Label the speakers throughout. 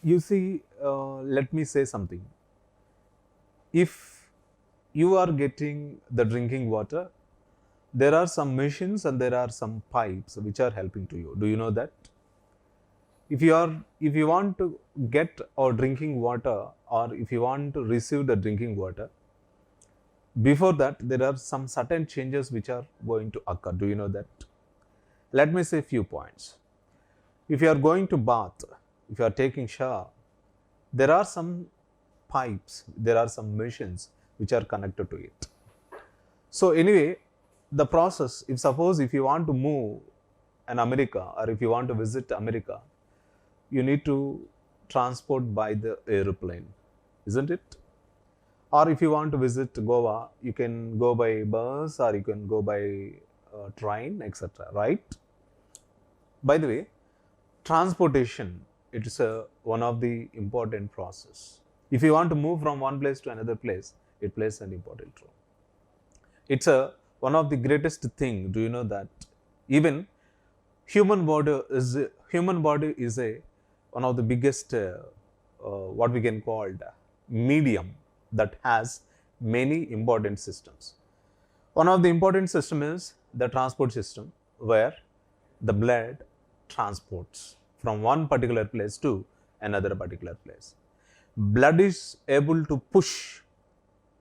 Speaker 1: You see, let me say something. If you are getting the drinking water, there are some machines and there are some pipes which are helping to you. Do you know that? If you want to get our drinking water, or if you want to receive the drinking water, before that there are some certain changes which are going to occur. Do you know that? Let me say few points. If you are going to bath, if you are taking shower, there are some pipes, there are some machines which are connected to it. So anyway, the process, if suppose if you want to move in America, or if you want to visit America, you need to transport by the aeroplane, isn't it? Or if you want to visit Goa, you can go by bus or you can go by train, etc. Right? By the way, transportation, it is one of the important process. If you want to move from one place to another place, it plays an important role. It's one of the greatest thing. Do you know that even human body is a one of the biggest what we can call the medium that has many important systems. One of the important system is the transport system, where the blood transports from one particular place to another particular place. Blood is able to push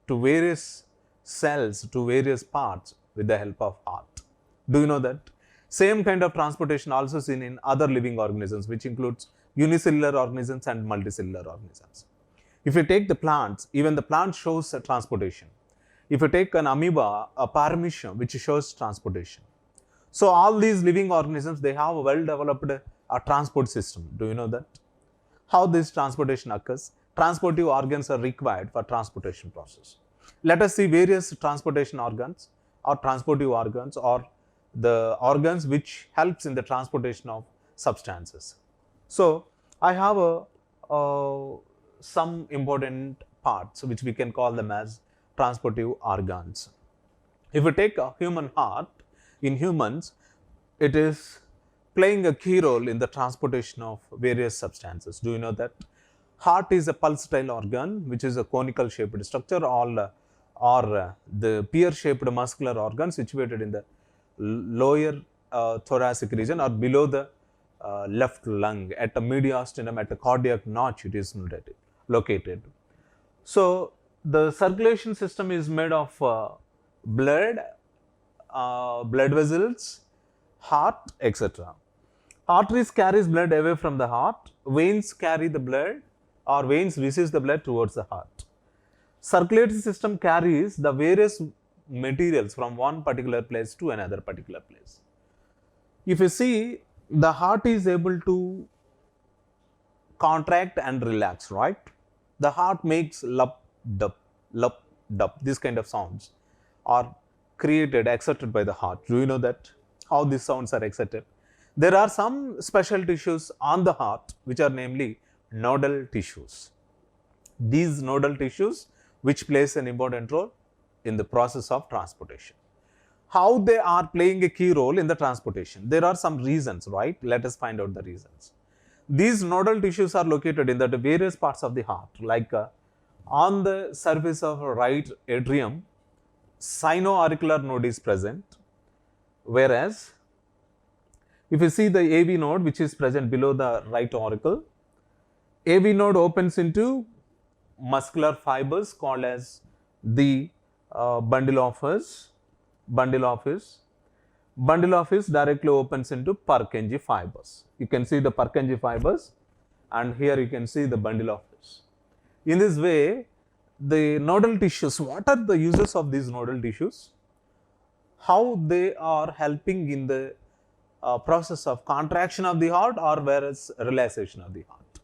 Speaker 1: to various cells, to various parts with the help of heart. Do you know that? Same kind of transportation also seen in other living organisms, which includes unicellular organisms and multicellular organisms. If you take the plants, even the plant shows a transportation. If you take an amoeba, a paramecium, which shows transportation. So all these living organisms, they have a well-developed transport system. Do you know that? How this transportation occurs? Transportive organs are required for transportation process. Let us see various transportation organs or transportive organs, or the organs which helps in the transportation of substances. So I have some important parts which we can call them as transportive organs. If we take a human heart, in humans, it is playing a key role in the transportation of various substances. Do you know that? Heart is a pulsatile organ, which is a conical shaped structure, or the pear shaped muscular organ situated in the lower thoracic region, or below the left lung at the mediastinum, at the cardiac notch it is located. So the circulation system is made of blood, blood vessels, heart, etc. Arteries carries blood away from the heart, veins carry the blood, or veins receives the blood towards the heart. Circulatory system carries the various materials from one particular place to another particular place. If you see, the heart is able to contract and relax, right? The heart makes lup, dup, lup, dup, this kind of sounds are created, exerted by the heart. Do you know that? How these sounds are exerted? There are some special tissues on the heart which are namely nodal tissues. These nodal tissues which plays an important role in the process of transportation. How they are playing a key role in the transportation? There are some reasons, right? Let us find out the reasons. These nodal tissues are located in the various parts of the heart, like on the surface of right atrium, sinoauricular node is present, whereas if you see the AV node which is present below the right auricle, AV node opens into muscular fibers called as the bundle of his. Bundle of his directly opens into Purkinje fibers. You can see the Purkinje fibers, and here you can see the bundle of his. In this way, the nodal tissues, what are the uses of these nodal tissues? How they are helping in the process of contraction of the heart, or whereas relaxation of the heart.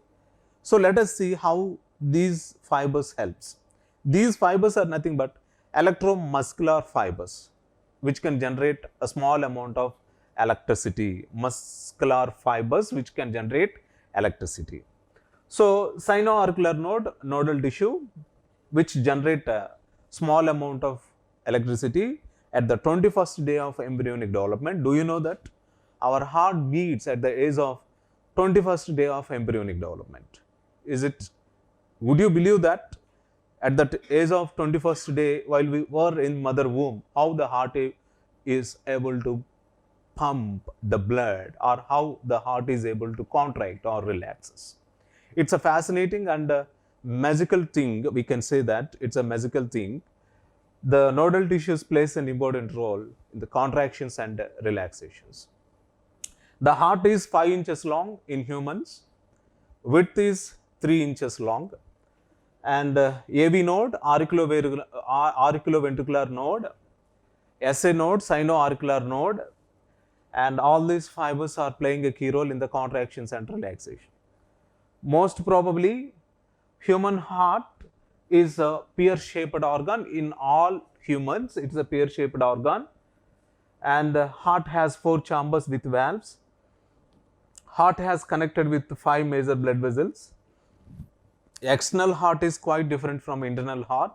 Speaker 1: So let us see how these fibers helps. These fibers are nothing but electromuscular fibers, which can generate a small amount of electricity. Muscular fibers which can generate electricity. So sinoauricular node, nodal tissue which generate a small amount of electricity at the 21st day of embryonic development. Do you know that? Our heart beats at the age of 21st day of embryonic development. Would you believe that at the age of 21st day, while we were in mother womb, how the heart is able to pump the blood, or how the heart is able to contract or relaxes. It's a fascinating and magical thing. We can say that it's a magical thing. The nodal tissues plays an important role in the contractions and relaxations. The heart is 5 inches long in humans, width is 3 inches long, and AV node, auriculoventricular node, SA node, sinoauricular node, and all these fibers are playing a key role in the contractions and relaxation. Most probably, human heart is a pear-shaped organ. In all humans, it is a pear-shaped organ, and heart has 4 chambers with valves. Heart has connected with 5 major blood vessels. External heart is quite different from internal heart,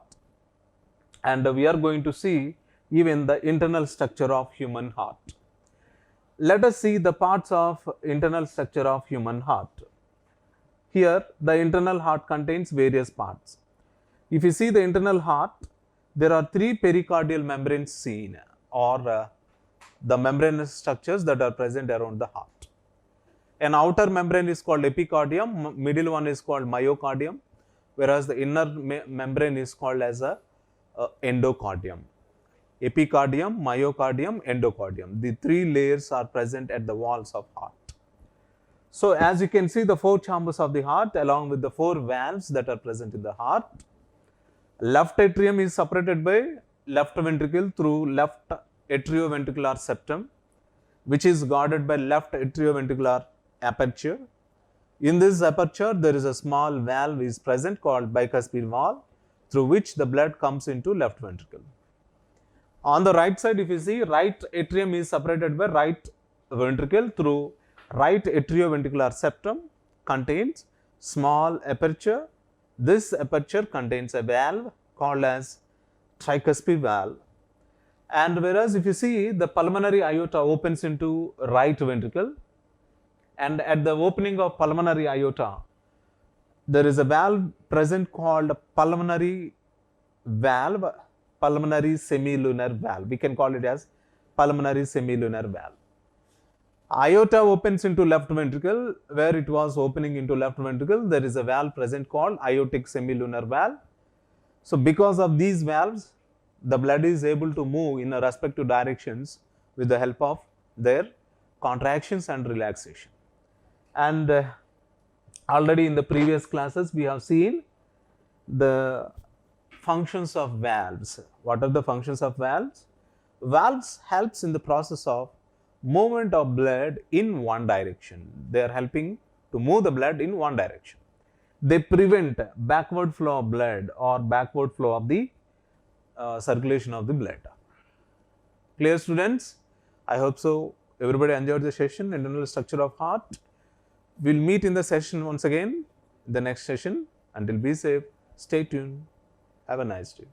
Speaker 1: and we are going to see even the internal structure of human heart. Let us see the parts of internal structure of human heart. Here, the internal heart contains various parts. If you see the internal heart, there are 3 pericardial membranes seen, or the membranous structures that are present around the heart. An outer membrane is called epicardium, middle one is called myocardium, whereas the inner membrane is called as a endocardium. Epicardium, myocardium, endocardium. The 3 layers are present at the walls of heart. So, as you can see, the 4 chambers of the heart along with the 4 valves that are present in the heart. Left atrium is separated by left ventricle through left atrioventricular septum, which is guarded by left atrioventricular aperture. In this aperture, there is a small valve is present called bicuspid valve, through which the blood comes into left ventricle. On the right side, if you see, right atrium is separated by right ventricle through right atrioventricular septum, contains small aperture. This aperture contains a valve called as tricuspid valve. And whereas if you see, the pulmonary aorta opens into right ventricle, and at the opening of pulmonary aorta, there is a valve present called pulmonary valve, pulmonary semilunar valve. We can call it as pulmonary semilunar valve. Aorta opens into left ventricle. Where it was opening into left ventricle, there is a valve present called aortic semilunar valve. So, because of these valves, the blood is able to move in a respective directions with the help of their contractions and relaxation. And already in the previous classes, we have seen the functions of valves. What are the functions of valves? Valves helps in the process of movement of blood in one direction. They are helping to move the blood in one direction. They prevent backward flow of blood or backward flow of the circulation of the blood. Clear, students? I hope so. Everybody enjoyed the session, internal structure of heart. We'll meet in the session once again, in the next session. Until be safe, stay tuned. Have a nice day.